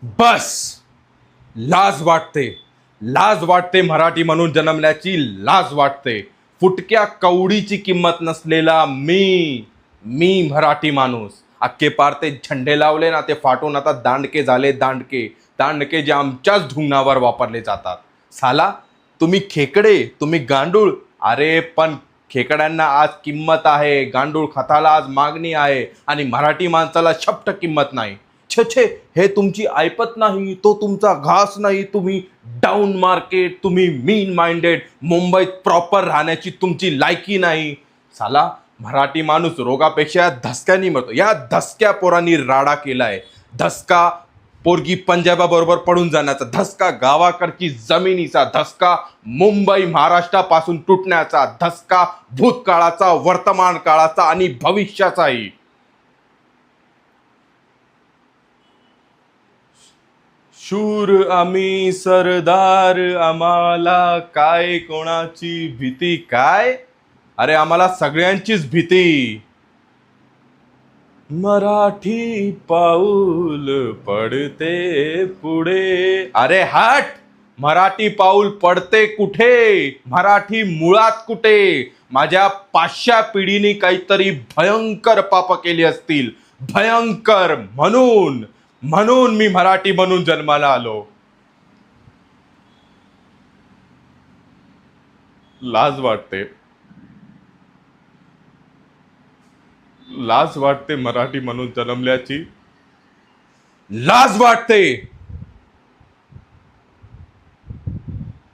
बस. लाज वाटते. लाज वाटते मराठी म्हणून जन्मल्याची लाज वाटते. फुटक्या कवडीची किंमत नसलेला मी मराठी माणूस. अख्खे पार ते झंडे लावले ना, ते फाटून आता दांडके झाले. दांडके दांडके जे आमच्याच धुंगणावर वापरले जातात. साला तुम्ही खेकडे, तुम्ही गांडूळ. अरे पण खेकड्यांना आज किंमत आहे, गांडूळ खताला आज मागणी आहे, आणि मराठी माणसाला शपथ किंमत नाही. छे छे, हे तुमची ऐपत नाही, तो तुमचा घास नाही. तुम्ही डाऊन मार्केट, तुम्ही मीन माइंडेड, मुंबईत प्रॉपर राहण्याची तुमची लायकी नाही. साला मराठी माणूस रोगापेक्षा धसक्यानी मरतो. या धसक्या पोरांनी राडा केलाय. धसका पोरगी पंजाबाबरोबर पडून जाण्याचा धसका, गावाकडची जमिनीचा धसका, मुंबई महाराष्ट्रापासून तुटण्याचा धसका, भूतकाळाचा, वर्तमान काळाचा आणि भविष्याचाही. शूर आम्ही सरदार, आम्हाला काय कोणाची भीती काय. अरे आम्हाला सगळ्यांचीच भीती. मराठी पाऊल पडते पुढे. अरे हट. मराठी पाऊल पडते कुठे, मराठी मुळात कुठे. माझ्या 500 पिढीने काहीतरी भयंकर पाप केली असतील, भयंकर. म्हणून म्हणून मी मराठी म्हणून जन्माला आलो. लाज वाटते. लाज वाटते मराठी म्हणून जन्मल्याची. लाज वाटते.